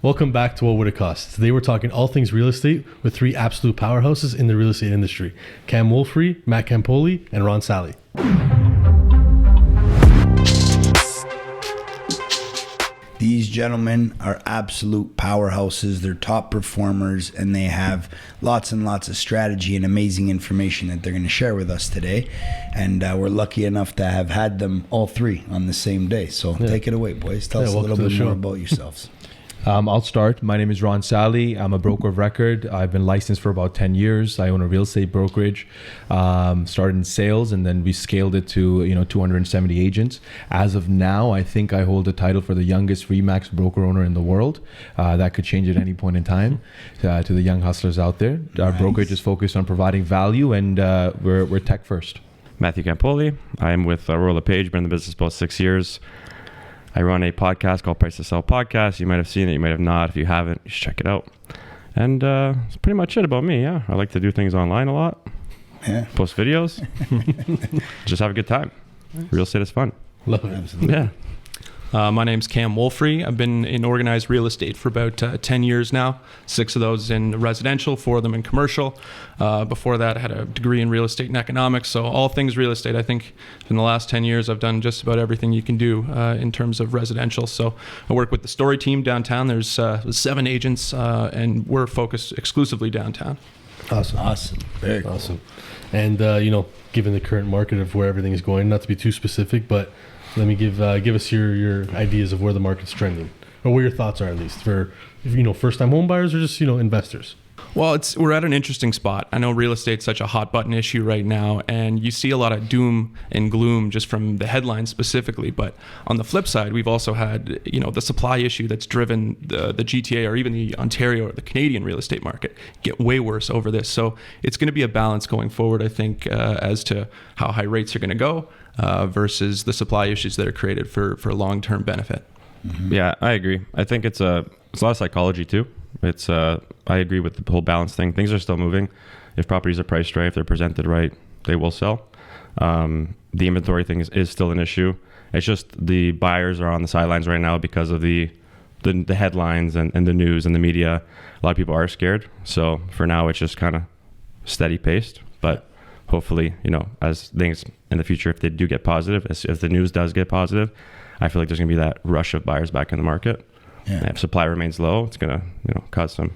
Welcome back to What Would It Cost? Today we're talking all things real estate with three absolute powerhouses in the real estate industry. Cam Woolfrey, Matt Campoli, and Ron Sally. These gentlemen are absolute powerhouses. They're top performers, and they have lots and lots of strategy and amazing information that they're going to share with us today. And we're lucky enough to have had them all three on the same day. So take it away, boys. Tell us a little bit more about yourselves. I'll start. My name is Ron Sally. I'm a broker of record. I've been licensed for about 10 years. I own a real estate brokerage. Started in sales, and then we scaled it to 270 agents. As of now, I think I hold the title for the youngest RE/MAX broker owner in the world. That could change at any point in time. To the young hustlers out there, our brokerage is focused on providing value, and we're tech first. Matthew Campoli. I'm with Royal LePage. Been in the business about 6 years. I run a podcast called Price to Sell Podcast. You might have seen it, you might have not. If you haven't, you should check it out. And that's pretty much it about me, yeah. I like to do things online a lot. Yeah. Post videos. Just have a good time. Real estate is fun. Love it. Absolutely. Yeah. My name's Cam Woolfrey. I've been in organized real estate for about 10 years now. 6 of those in residential, 4 of them in commercial. Before that, I had a degree in real estate and economics. So all things real estate. I think in the last 10 years, I've done just about everything you can do in terms of residential. So I work with the Story team downtown. There's 7 agents, and we're focused exclusively downtown. Awesome. Very cool. Awesome. And, given the current market of where everything is going, not to be too specific, but let me give us your ideas of where the market's trending, or what your thoughts are, at least for first-time home buyers or just investors. Well, we're at an interesting spot. I know real estate's such a hot button issue right now, and you see a lot of doom and gloom just from the headlines specifically. But on the flip side, we've also had the supply issue that's driven the GTA or even the Ontario or the Canadian real estate market get way worse over this. So it's going to be a balance going forward, I think, as to how high rates are going to go versus the supply issues that are created for long-term benefit. Mm-hmm. Yeah, I agree. I think it's a lot of psychology too. It's I agree with the whole balance thing. Things are still moving. If properties are priced right, if they're presented right, they will sell. The inventory thing is still an issue. It's just the buyers are on the sidelines right now because of the headlines and the news and the media. A lot of people are scared. So for now, it's just kind of steady paced. But hopefully, as things in the future, if they do get positive, if the news does get positive, I feel like there's going to be that rush of buyers back in the market. Yeah. And if supply remains low, it's going to cause some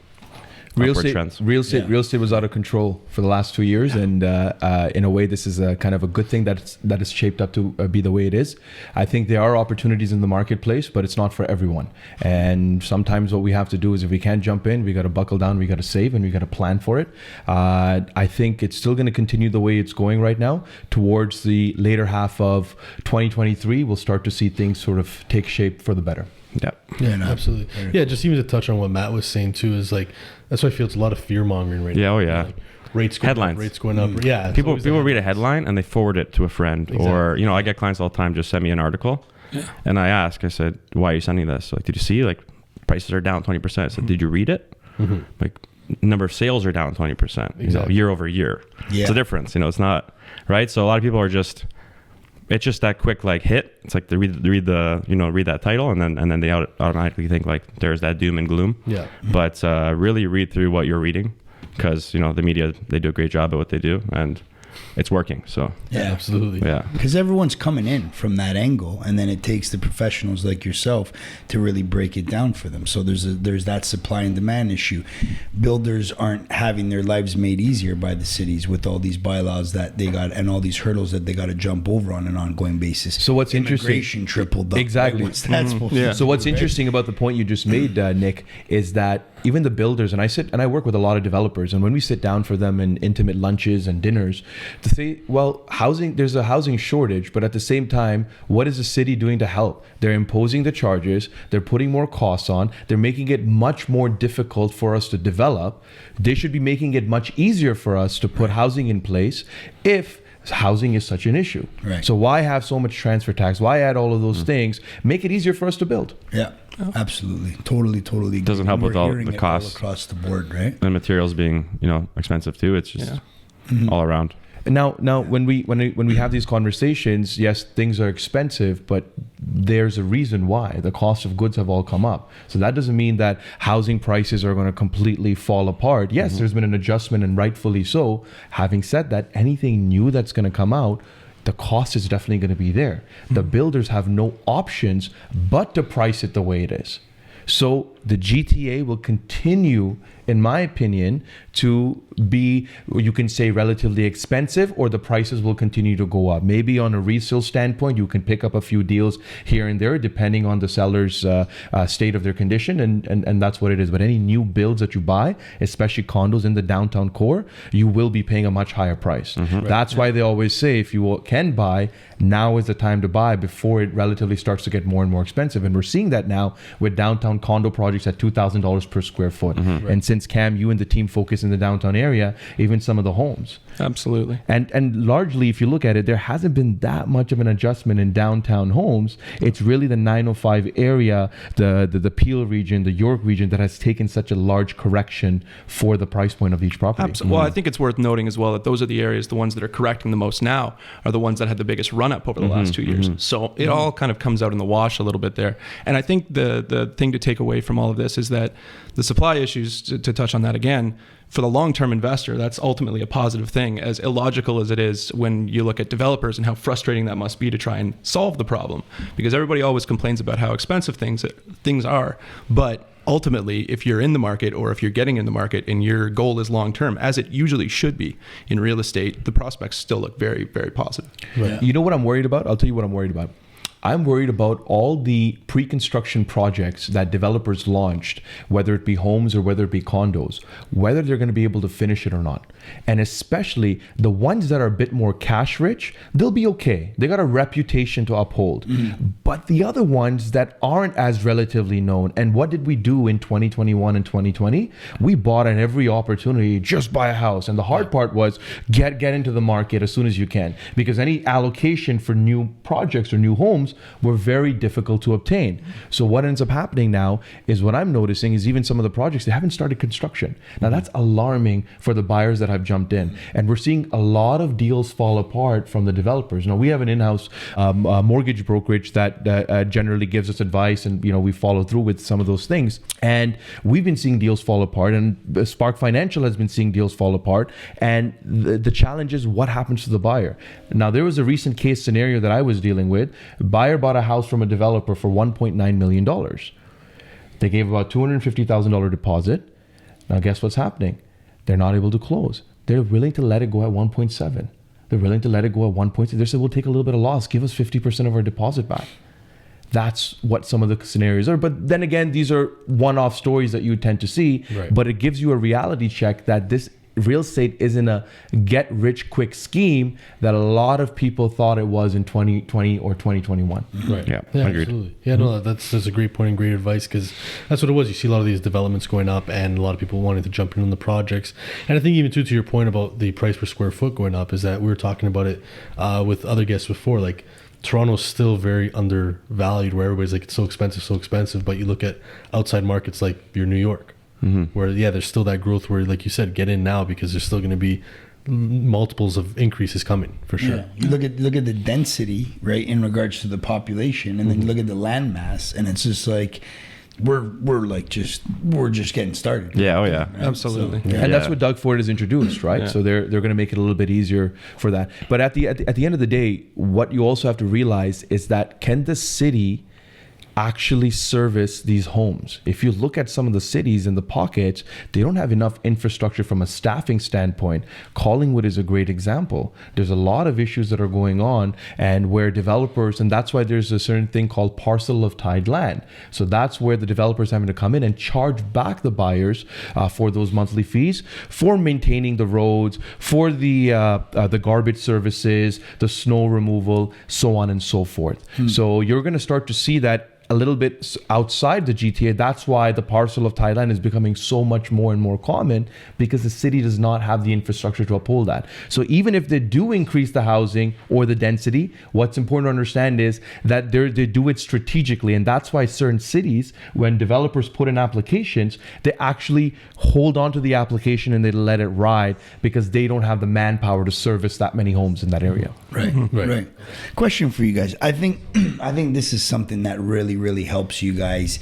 upward trends. Real estate was out of control for the last 2 years, and in a way, this is a kind of a good thing that is shaped up to be the way it is. I think there are opportunities in the marketplace, but it's not for everyone. And sometimes what we have to do is, if we can't jump in, we got to buckle down, we got to save, and we got to plan for it. I think it's still going to continue the way it's going right now. Towards the later half of 2023, we'll start to see things sort of take shape for the better. Yeah, absolutely. Yeah, just even to touch on what Matt was saying too is that's why I feel it's a lot of fear mongering right now. Rates going headlines. Up, rates going up. Yeah, people read a headline and they forward it to a friend, or I get clients all the time just send me an article, and I said, why are you sending this? Did you see prices are down 20%? I said, did you read it? Mm-hmm. Number of sales are down 20%. Year over year. Yeah. It's a difference. It's not right. So a lot of people are just. It's just that quick hit. It's they read that title and then they automatically think there's that doom and gloom. Yeah. But really read through what you're reading, because the media, they do a great job at what they do, and it's working. So yeah, absolutely. Yeah. Because everyone's coming in from that angle, and then it takes the professionals like yourself to really break it down for them. So there's that supply and demand issue. Builders aren't having their lives made easier by the cities with all these bylaws that they got and all these hurdles that they got to jump over on an ongoing basis. So what's Immigration tripled up. Exactly. What's that supposed to do, So what's interesting about the point you just made, Nick, is that even the builders, and I work with a lot of developers, and when we sit down for them in intimate lunches and dinners, to say, well, there's a housing shortage, but at the same time, what is the city doing to help? They're imposing the charges, they're putting more costs on, they're making it much more difficult for us to develop. They should be making it much easier for us to put housing in place if housing is such an issue. Right. So why have so much transfer tax? Why add all of those things? Make it easier for us to build. Yeah, absolutely. Totally. Doesn't help with all the costs all across the board, right? And materials being, expensive too. It's just all around. Now, when we have these conversations, yes, things are expensive, but there's a reason why. The cost of goods have all come up. So that doesn't mean that housing prices are going to completely fall apart. Yes, there's been an adjustment, and rightfully so. Having said that, anything new that's going to come out, the cost is definitely going to be there. The builders have no options but to price it the way it is. So the GTA will continue, in my opinion, to be, you can say, relatively expensive, or the prices will continue to go up. Maybe on a resale standpoint, you can pick up a few deals here and there, depending on the seller's state of their condition, and that's what it is. But any new builds that you buy, especially condos in the downtown core, you will be paying a much higher price. That's why they always say, if you can buy, now is the time to buy before it relatively starts to get more and more expensive. And we're seeing that now with downtown condo projects at $2,000 per square foot. And since Cam, you and the team focus in the downtown area, even some of the homes. Absolutely. And largely, if you look at it, there hasn't been that much of an adjustment in downtown homes. It's really the 905 area, the Peel region, the York region that has taken such a large correction for the price point of each property. Absolutely. Well, I think it's worth noting as well that those are the areas, the ones that are correcting the most now, are the ones that had the biggest run up over the last 2 years. So it all kind of comes out in the wash a little bit there. And I think the thing to take away from all of this is that the supply issues, to touch on that again, for the long-term investor, that's ultimately a positive thing, as illogical as it is when you look at developers and how frustrating that must be to try and solve the problem. Because everybody always complains about how expensive things are, but ultimately, if you're in the market, or if you're getting in the market and your goal is long-term, as it usually should be in real estate, the prospects still look very, very positive. Right. You know what I'm worried about? I'll tell you what I'm worried about. I'm worried about all the pre-construction projects that developers launched, whether it be homes or whether it be condos, whether they're going to be able to finish it or not. And especially the ones that are a bit more cash rich, they'll be okay. They got a reputation to uphold. But the other ones that aren't as relatively known, and what did we do in 2021 and 2020? We bought at every opportunity, just buy a house. And the hard part was get into the market as soon as you can, because any allocation for new projects or new homes were very difficult to obtain. So what ends up happening now is, what I'm noticing is, even some of the projects, they haven't started construction. Now that's alarming for the buyers that have jumped in. And we're seeing a lot of deals fall apart from the developers. Now we have an in-house mortgage brokerage that generally gives us advice, and we follow through with some of those things. And we've been seeing deals fall apart, and Spark Financial has been seeing deals fall apart. And the challenge is, what happens to the buyer? Now there was a recent case scenario that I was dealing with. Buyer bought a house from a developer for $1.9 million. They gave about $250,000 deposit. Now guess what's happening? They're not able to close. They're willing to let it go at 1.7. They're willing to let it go at 1.6. They said, we'll take a little bit of loss. Give us 50% of our deposit back. That's what some of the scenarios are. But then again, these are one-off stories that you tend to see. Right. But it gives you a reality check that this real estate isn't a get-rich-quick scheme that a lot of people thought it was in 2020 or 2021. Right. Yeah, agreed. Absolutely. Yeah, no, that's a great point and great advice, because that's what it was. You see a lot of these developments going up, and a lot of people wanting to jump in on the projects. And I think even to your point about the price per square foot going up, is that we were talking about it with other guests before, like Toronto's still very undervalued, where everybody's like, it's so expensive. But you look at outside markets like your New York, where there's still that growth where, like you said, get in now, because there's still going to be multiples of increases coming for sure. You look at the density, right, in regards to the population, and then you look at the land mass, and it's just like we're just getting started. Right? Absolutely. So, and that's what Doug Ford has introduced, right? So they're going to make it a little bit easier for that. But at the end of the day, what you also have to realize is that, can the city actually service these homes? If you look at some of the cities in the pockets, they don't have enough infrastructure from a staffing standpoint. Collingwood is a great example. There's a lot of issues that are going on, and where developers, and that's why there's a certain thing called parcel of tied land. So that's where the developers having to come in and charge back the buyers for those monthly fees for maintaining the roads, for the garbage services, the snow removal, so on and so forth. So you're going to start to see that a little bit outside the GTA. That's why the parcel of Thailand is becoming so much more and more common, because the city does not have the infrastructure to uphold that. So even if they do increase the housing or the density, what's important to understand is that they do it strategically. And that's why certain cities, when developers put in applications, they actually hold on to the application and they let it ride, because they don't have the manpower to service that many homes in that area. Right. Question for you guys. I think this is something that really helps you guys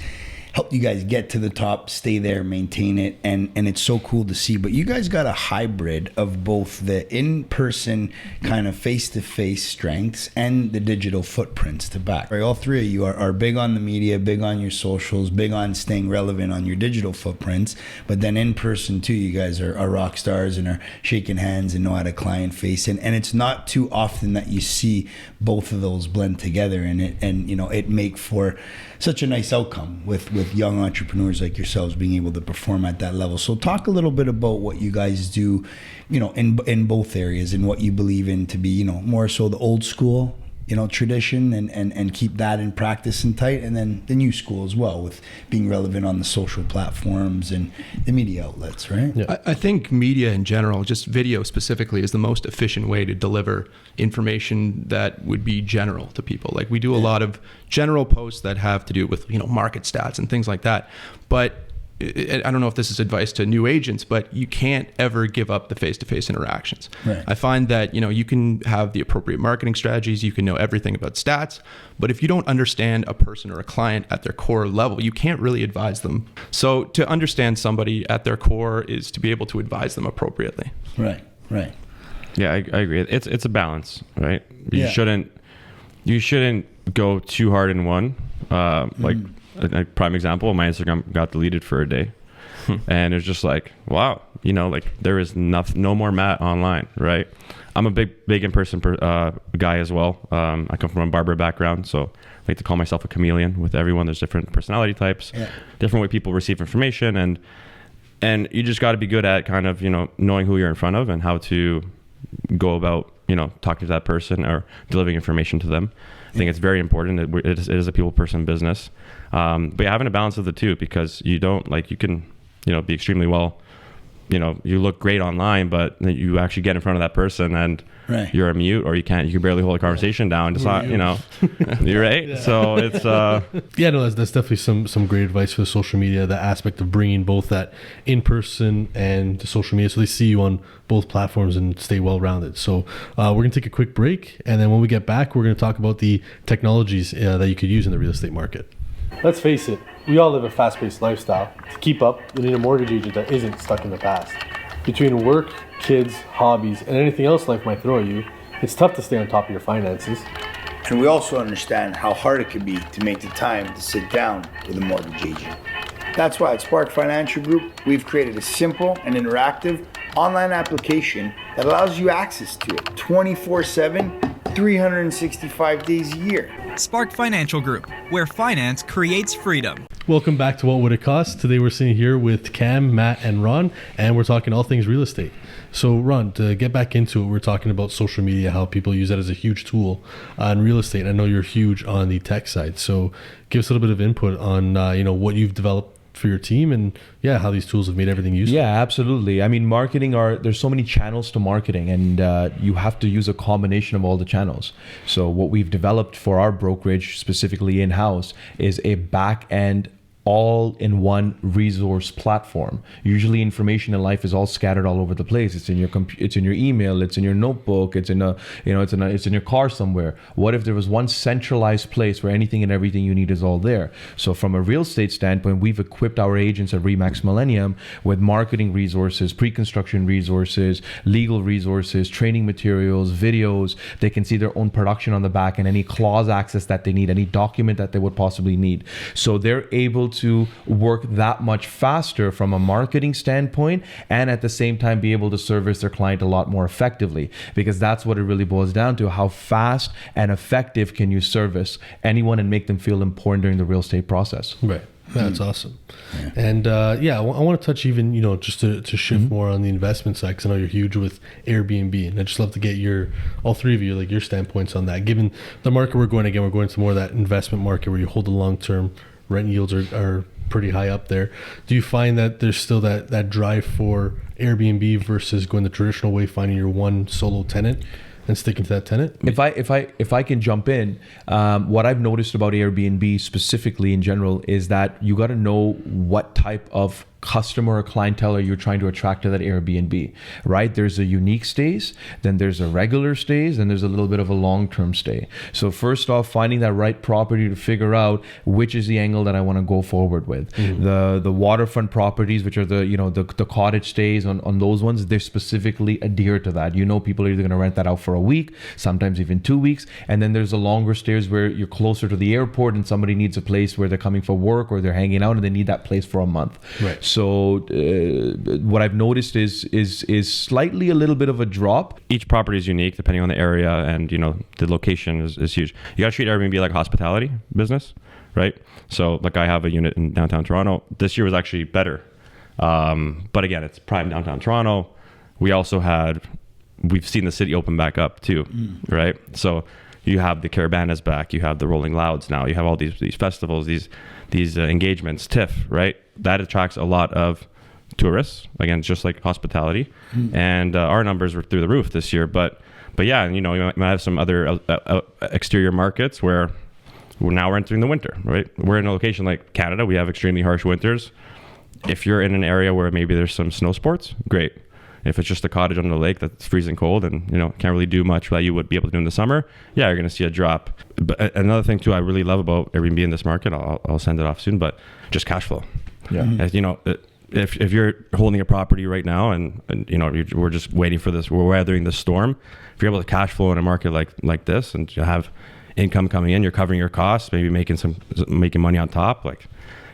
get to the top, stay there, maintain it, and it's so cool to see. But you guys got a hybrid of both the in-person kind of face-to-face strengths and the digital footprints to back. Right? All three of you are big on the media, big on your socials, big on staying relevant on your digital footprints. But then in person too, you guys are rock stars and are shaking hands and know how to client face. And it's not too often that you see both of those blend together, and it make for such a nice outcome with young entrepreneurs like yourselves being able to perform at that level. So talk a little bit about what you guys do, in both areas, and what you believe in to be, more so the old school, tradition, and keep that in practice and tight, and then the new school as well, with being relevant on the social platforms and the media outlets, right? Yeah. I think media in general, just video specifically, is the most efficient way to deliver information that would be general to people. Like, we do a lot of general posts that have to do with, market stats and things like that. But I don't know if this is advice to new agents, but you can't ever give up the face-to-face interactions. Right. I find that, you can have the appropriate marketing strategies, you can know everything about stats, but if you don't understand a person or a client at their core level, you can't really advise them. So to understand somebody at their core is to be able to advise them appropriately. Right. Yeah, I agree. It's a balance, right? You shouldn't go too hard in one. Like a prime example, my Instagram got deleted for a day, and it's just like, wow, there is no more Matt online, right? I'm a big in-person guy as well. I come from a barber background, so I like to call myself a chameleon with everyone. There's different personality types, different way people receive information, and you just got to be good at kind of, knowing who you're in front of and how to go about, talking to that person or delivering information to them. I think it's very important. It is a people person business. But having a balance of the two, because you can, be extremely well, you look great online, but you actually get in front of that person and you're a mute, or you can barely hold a conversation down. It's not, you're right. Yeah. So it's, that's definitely some great advice for the social media, the aspect of bringing both that in person and the social media, so they see you on both platforms and stay well rounded. So we're going to take a quick break. And then when we get back, we're going to talk about the technologies that you could use in the real estate market. Let's face it, we all live a fast-paced lifestyle. To keep up, you need a mortgage agent that isn't stuck in the past. Between work, kids, hobbies, and anything else life might throw at you, it's tough to stay on top of your finances. And we also understand how hard it can be to make the time to sit down with a mortgage agent. That's why at Spark Financial Group, we've created a simple and interactive online application that allows you access to it 24/7, 365 days a year. Spark Financial Group, where finance creates freedom. Welcome back to What Would It Cost? Today we're sitting here with Cam, Matt, and Ron, and we're talking all things real estate. So Ron, to get back into it, we're talking about social media, how people use that as a huge tool in real estate. I know you're huge on the tech side, so give us a little bit of input on what you've developed for your team, and how these tools have made everything useful. Yeah, absolutely. I mean, there's so many channels to marketing, and you have to use a combination of all the channels. So what we've developed for our brokerage, specifically in-house, is a back-end all-in-one resource platform. Usually information in life is all scattered all over the place. It's in your it's in your email, it's in your notebook, it's in your car somewhere. What if there was one centralized place where anything and everything you need is all there? So from a real estate standpoint, we've equipped our agents at Remax Millennium with marketing resources, pre-construction resources, legal resources, training materials, videos. They can see their own production on the back and any clause access that they need, any document that they would possibly need. So they're able to work that much faster from a marketing standpoint, and at the same time be able to service their client a lot more effectively, because that's what it really boils down to. How fast and effective can you service anyone and make them feel important during the real estate process? Right. That's awesome. And I want to touch even, just to shift more on the investment side, because I know you're huge with Airbnb, and I'd just love to get all three of you, like your standpoints on that. Given the market we're going to more of that investment market where you hold the long-term rent yields are pretty high up there. Do you find that there's still that drive for Airbnb versus going the traditional way, finding your one solo tenant and sticking to that tenant? If I can jump in, what I've noticed about Airbnb specifically in general is that you got to know what type of customer or clientele are you trying to attract to that Airbnb, right? There's a unique stays, then there's a regular stays, and there's a little bit of a long-term stay. So first off, finding that right property to figure out which is the angle that I want to go forward with. The waterfront properties, which are the cottage stays, on those ones, they're specifically adhere to that. People are either going to rent that out for a week, sometimes even 2 weeks, and then there's the longer stays where you're closer to the airport and somebody needs a place where they're coming for work or they're hanging out and they need that place for a month. Right. So what I've noticed is slightly a little bit of a drop. Each property is unique depending on the area, and the location is huge. You got to treat Airbnb like a hospitality business, right? So like I have a unit in downtown Toronto. This year was actually better, but again, it's prime downtown Toronto. We've seen the city open back up too, right? So you have the Carabanas back, you have the Rolling Louds now, you have all these festivals, these engagements, TIFF, right? That attracts a lot of tourists, again, just like hospitality. And our numbers were through the roof this year. But yeah, you might have some other exterior markets where we're entering the winter, right? We're in a location like Canada. We have extremely harsh winters. If you're in an area where maybe there's some snow sports, great. If it's just a cottage on the lake that's freezing cold and can't really do much that you would be able to do in the summer, yeah, you're going to see a drop. But another thing too, I really love about Airbnb in this market, I'll send it off soon, but just cash flow. Yeah. As if you're holding a property right now and we're just waiting for this, we're weathering the storm. If you're able to cash flow in a market like this and you have income coming in, you're covering your costs, maybe making money on top,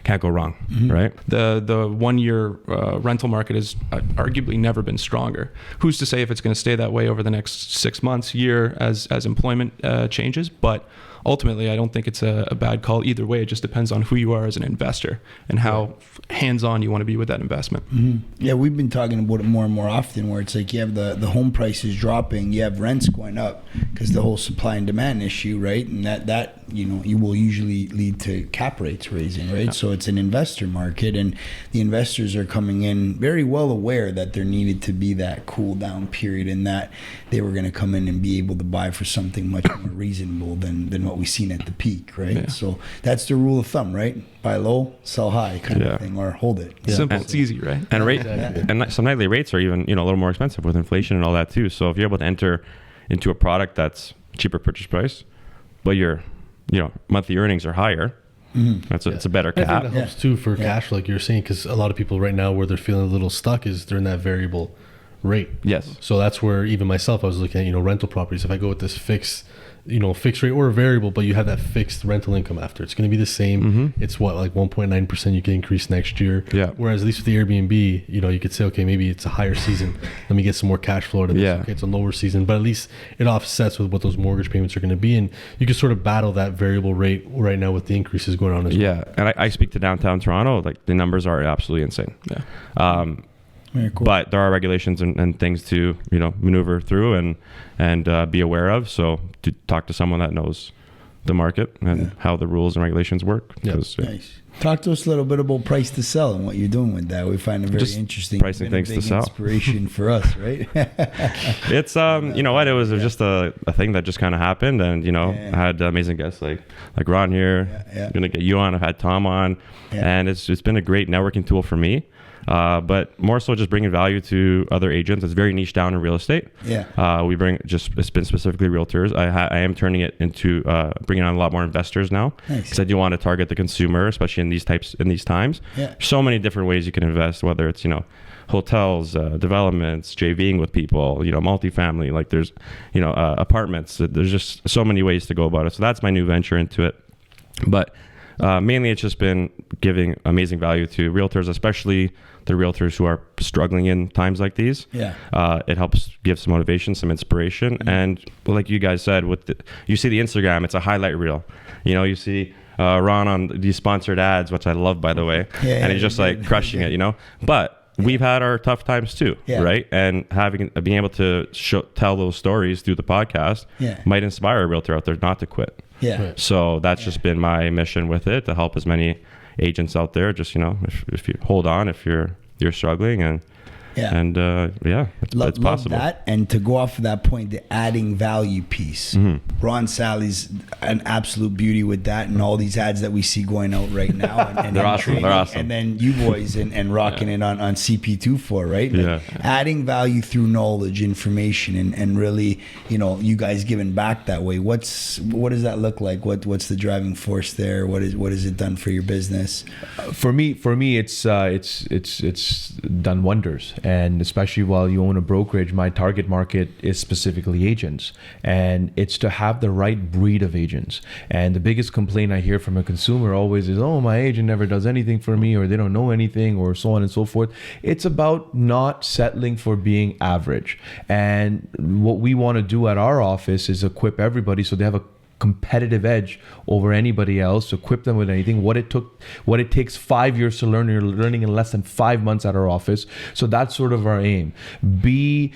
can't go wrong, right? The 1 year rental market has arguably never been stronger. Who's to say if it's going to stay that way over the next 6 months, year, as employment changes? But ultimately, I don't think it's a bad call either way. It just depends on who you are as an investor and how hands-on you want to be with that investment. Yeah, we've been talking about it more and more often, where it's like you have the home prices dropping, you have rents going up because the whole supply and demand issue, right? And that you will usually lead to cap rates raising, right? Yeah. So it's an investor market, and the investors are coming in very well aware that there needed to be that cool down period, and that they were going to come in and be able to buy for something much more reasonable than what we've seen at the peak, right? Yeah. So that's the rule of thumb, right? Buy low, sell high, kind of thing, or hold it. Yeah. Simple, it's easy, right? And and some nightly rates are even a little more expensive with inflation and all that too. So if you're able to enter into a product that's cheaper purchase price, but your monthly earnings are higher, it's a better cap. I think that helps too for cash, like you're saying, because a lot of people right now where they're feeling a little stuck is they're in that variable rate. Yes. So that's where even myself, I was looking at rental properties. If I go with this fixed rate or a variable, but you have that fixed rental income after, it's going to be the same. It's like 1.9% you can increase next year. Yeah. Whereas at least with the Airbnb, you could say, okay, maybe it's a higher season. Let me get some more cash flow out of this. Yeah. Okay, it's a lower season, but at least it offsets with what those mortgage payments are going to be. And you can sort of battle that variable rate right now with the increases going on as well. Yeah. And I speak to downtown Toronto, like the numbers are absolutely insane. Yeah. Very cool. But there are regulations and things to maneuver through and be aware of. So to talk to someone that knows the market and how the rules and regulations work. Nice. Talk to us a little bit about price to sell and what you're doing with that. We find it very interesting. Pricing things to sell. Inspiration for us, right? It's you know what, it was just a thing that just kind of happened, and I had amazing guests like Ron here. I'm gonna get you on. I've had Tom on, and it's been a great networking tool for me. But more so just bringing value to other agents. It's very niche down in real estate. We it's been specifically realtors. I am turning it into bringing on a lot more investors now, because I do want to target the consumer, especially in these times. So many different ways you can invest, whether it's hotels, developments, JVing with people, multifamily, like there's apartments. There's just so many ways to go about it. So that's my new venture into it. But mainly it's just been giving amazing value to realtors, especially the realtors who are struggling in times like these. It helps give some motivation, some inspiration. And like you guys said, you see the Instagram, it's a highlight reel. You see Ron on these sponsored ads, which I love, by the way. And he's just like crushing it, you know. But we've had our tough times too, right? And being able to tell those stories through the podcast might inspire a realtor out there not to quit. Yeah. So that's just been my mission with it, to help as many agents out there. Just, you know, if you hold on, if you're struggling, and it's possible. Love that. And to go off of that point, the adding value piece. Ron Sally's an absolute beauty with that, and all these ads that we see going out right now. And They're awesome. They're awesome. And then you boys and rocking it on CP24, right? Like adding value through knowledge, information, and really, you know, you guys giving back that way. What does that look like? What's the driving force there? What has it done for your business? For me, it's done wonders. And especially while you own a brokerage, my target market is specifically agents. And it's to have the right breed of agents. And the biggest complaint I hear from a consumer always is, oh, my agent never does anything for me, or they don't know anything, or so on and so forth. It's about not settling for being average. And what we want to do at our office is equip everybody so they have a competitive edge over anybody else. Equip them with anything. What it takes 5 years to learn, you're learning in less than 5 months at our office. So that's sort of our aim. Be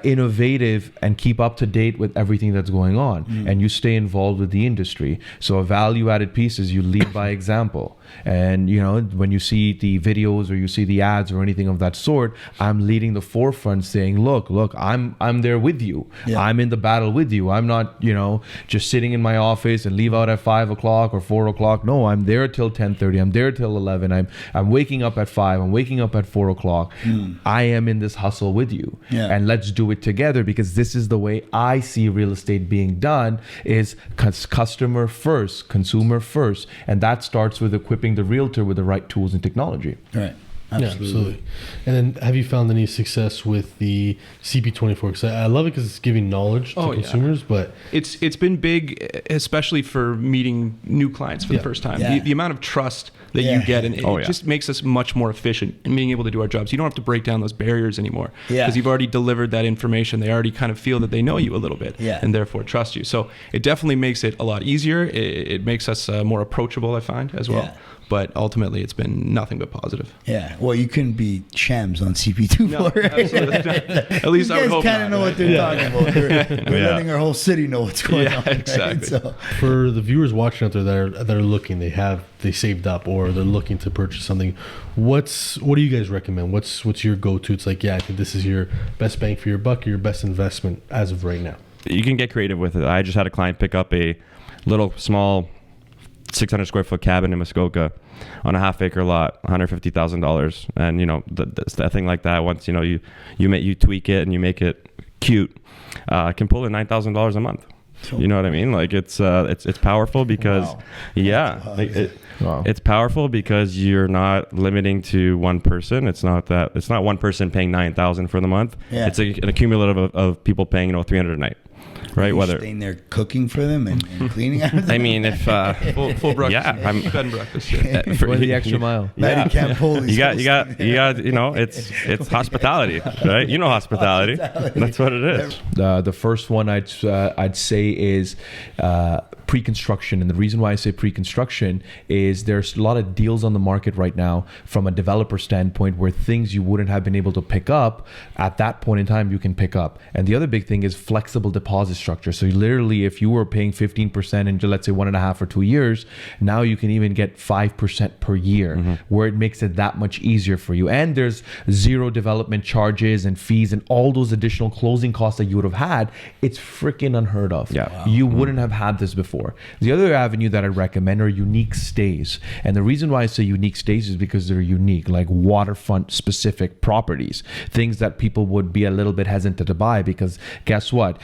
innovative and keep up to date with everything that's going on, and you stay involved with the industry. So a value-added piece is you lead by example. And you know, when you see the videos or you see the ads or anything of that sort, I'm leading the forefront, saying, look, I'm there with you. I'm in the battle with you. I'm not, you know, just sitting in my office and leave out at 5 o'clock or 4 o'clock. No, I'm there till 10:30. I'm there till 11. I'm waking up at 5. I'm waking up at 4 o'clock. I am in this hustle with you, and let's do it together, because this is the way I see real estate being done: is customer first, consumer first, and that starts with equipping the realtor with the right tools and technology. Right. Absolutely. And then, have you found any success with the CP24? Because I love it because it's giving knowledge to consumers, but it's been big, especially for meeting new clients for the first time. The amount of trust that you get, and it just makes us much more efficient in being able to do our jobs. You don't have to break down those barriers anymore, because you've already delivered that information. They already kind of feel that they know you a little bit, and therefore trust you. So it definitely makes it a lot easier. It makes us more approachable, I find, as well. But ultimately, it's been nothing but positive. Yeah. Well, you couldn't be shams on CP24. No, absolutely. At least I would hope you guys kind of know what they're talking about. We're letting our whole city know what's going on. Exactly. Right? So, for the viewers watching out there that are looking, they saved up, or they're looking to purchase something. What do you guys recommend? What's your go-to? It's like, I think this is your best bang for your buck, or your best investment as of right now. You can get creative with it. I just had a client pick up a little small 600 square foot cabin in Muskoka on a half-acre lot, $150,000. And you know, the thing like that, once you know you tweak it and you make it cute, can pull in $9,000 a month. You know what I mean? Like it's powerful because it's powerful because you're not limiting to one person. It's not one person paying $9,000 for the month. It's an accumulative of people paying $300 a night. Right, whether staying there cooking for them and cleaning out. I mean, if full breakfast, I'm bed and breakfast. For the extra mile. Campoli. You got. You know, it's hospitality, right? You know, hospitality. That's what it is. The first one I'd say is pre-construction, and the reason why I say pre-construction is there's a lot of deals on the market right now from a developer standpoint where things you wouldn't have been able to pick up at that point in time you can pick up. And the other big thing is flexible deposit structure. So literally, if you were paying 15% in, let's say, 1.5 or 2 years, now you can even get 5% per year, where it makes it that much easier for you. And there's zero development charges and fees and all those additional closing costs that you would have had. It's freaking unheard of. You wouldn't have had this before. The other avenue that I recommend are unique stays. And the reason why I say unique stays is because they're unique, like waterfront specific properties, things that people would be a little bit hesitant to buy, because guess what?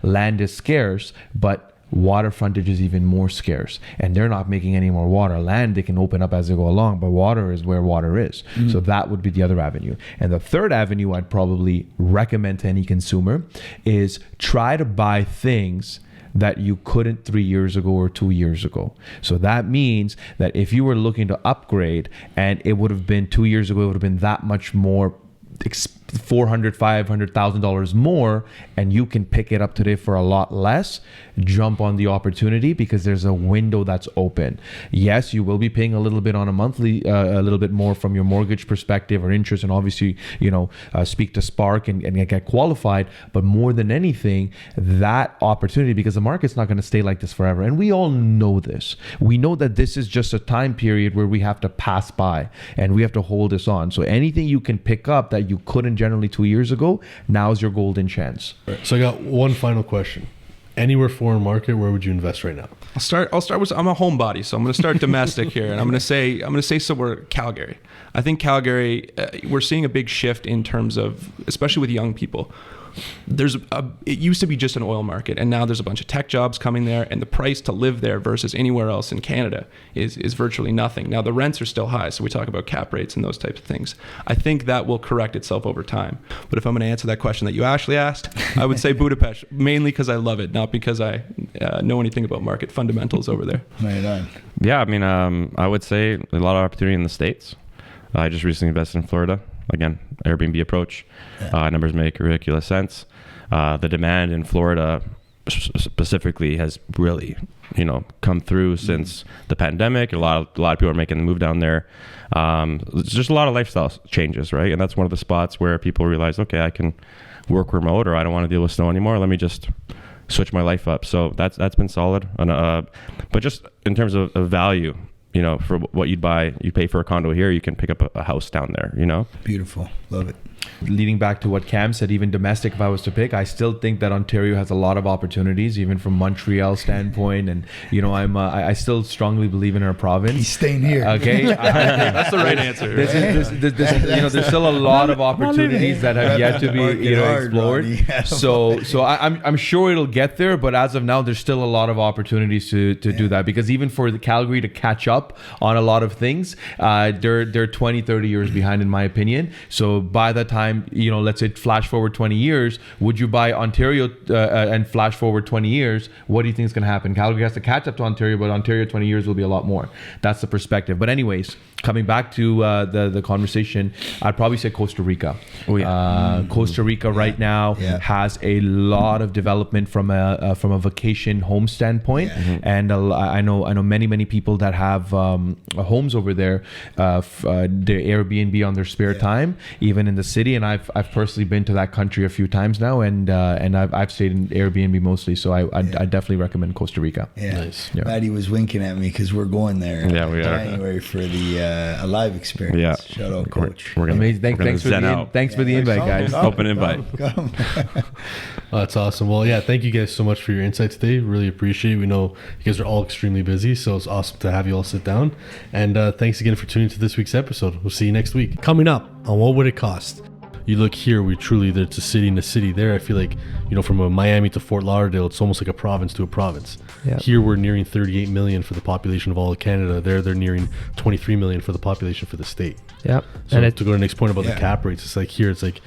Land is scarce, but water frontage is even more scarce, and they're not making any more water. Land they can open up as they go along, but water is where water is. So that would be the other avenue. And the third avenue I'd probably recommend to any consumer is try to buy things that you couldn't 3 years ago or 2 years ago. So that means that if you were looking to upgrade, and it would have been 2 years ago, it would have been that much more $400,000, $500,000 more, and you can pick it up today for a lot less, jump on the opportunity because there's a window that's open. Yes, you will be paying a little bit on a monthly, a little bit more from your mortgage perspective or interest, and obviously, speak to Spark and get qualified. But more than anything, that opportunity, because the market's not going to stay like this forever. And we all know this. We know that this is just a time period where we have to pass by and we have to hold this on. So anything you can pick up that you couldn't generally 2 years ago, now's your golden chance. Right. So I got one final question. Anywhere foreign market, where would you invest right now? I'll start with, I'm a homebody, so I'm going to start domestic here, and I'm going to say somewhere Calgary. I think Calgary, we're seeing a big shift in terms of, especially with young people. It used to be just an oil market, and now there's a bunch of tech jobs coming there, and the price to live there versus anywhere else in Canada is virtually nothing. Now the rents are still high, so we talk about cap rates and those types of things. I think that will correct itself over time. But if I'm going to answer that question that you actually asked, I would say Budapest, mainly because I love it, not because I know anything about market fundamentals over there. Right on. Yeah, I mean, I would say a lot of opportunity in the States. I just recently invested in Florida. Again, Airbnb approach. Numbers make ridiculous sense. The demand in Florida specifically has really, come through since the pandemic. A lot of people are making the move down there. It's just a lot of lifestyle changes, right? And that's one of the spots where people realize, okay, I can work remote, or I don't want to deal with snow anymore. Let me just switch my life up. So that's been solid. And, but just in terms of value, for what you'd pay for a condo here, you can pick up a house down there, Beautiful. Love it. Leading back to what Cam said, even domestic, if I was to pick, I still think that Ontario has a lot of opportunities, even from Montreal standpoint. And I still strongly believe in our province. He's staying here. Okay, That's the right answer. There's still a lot of opportunities that have yet to be explored. So I'm sure it'll get there, but as of now, there's still a lot of opportunities to do that, because even for the Calgary to catch up on a lot of things, they're 20, 30 years behind, in my opinion. So by the time, let's say flash forward 20 years, would you buy Ontario and flash forward 20 years? What do you think is going to happen? Calgary has to catch up to Ontario, but Ontario 20 years will be a lot more. That's the perspective. But anyways, coming back to the conversation, I'd probably say Costa Rica. Oh yeah. Costa Rica right now has a lot of development from a vacation home standpoint, and I know many people that have homes over there, their Airbnb on their spare time, even in the city. And I've personally been to that country a few times now, and I've stayed in Airbnb mostly. So I definitely recommend Costa Rica. Yeah. Nice. Yeah. Maddie was winking at me because we're going there. Yeah, we are. January for the a live experience. Yeah. Shout out, Coach. We're gonna, Amazing. Thanks for the invite, guys. Open invite. Come. Oh, that's awesome. Well, yeah, thank you guys so much for your insight today. Really appreciate it. We know you guys are all extremely busy, so it's awesome to have you all sit down. And thanks again for tuning into this week's episode. We'll see you next week. Coming up on What Would It Cost? You look here, it's a city and a city. There, I feel like, from a Miami to Fort Lauderdale, it's almost like a province to a province. Yep. Here, we're nearing 38 million for the population of all of Canada. There, they're nearing 23 million for the population for the state. Yep. So And to go to the next point about the cap rates, it's like here, it's like,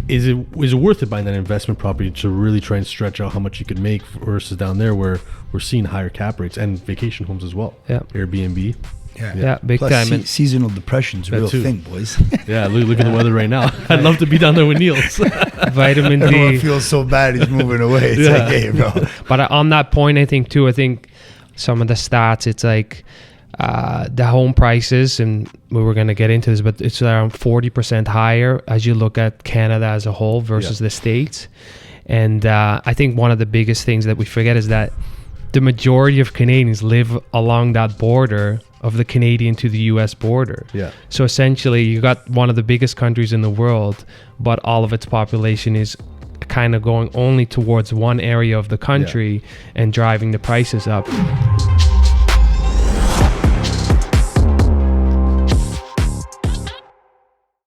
is it worth it buying that investment property to really try and stretch out how much you could make versus down there where we're seeing higher cap rates and vacation homes as well? Yep. Airbnb. Yeah, big Plus, time. And seasonal depression's a That real too. thing, boys. Yeah, look at the weather right now. I'd love to be down there with Niels. vitamin Everyone D. feels so bad he's moving away. It's like, hey, bro. But on that point, I think some of the stats, it's like the home prices, and we were going to get into this, but it's around 40% higher as you look at Canada as a whole versus the States. And I think one of the biggest things that we forget is that the majority of Canadians live along that border of the Canadian to the US border. Yeah. So essentially you got one of the biggest countries in the world, but all of its population is kind of going only towards one area of the country and driving the prices up.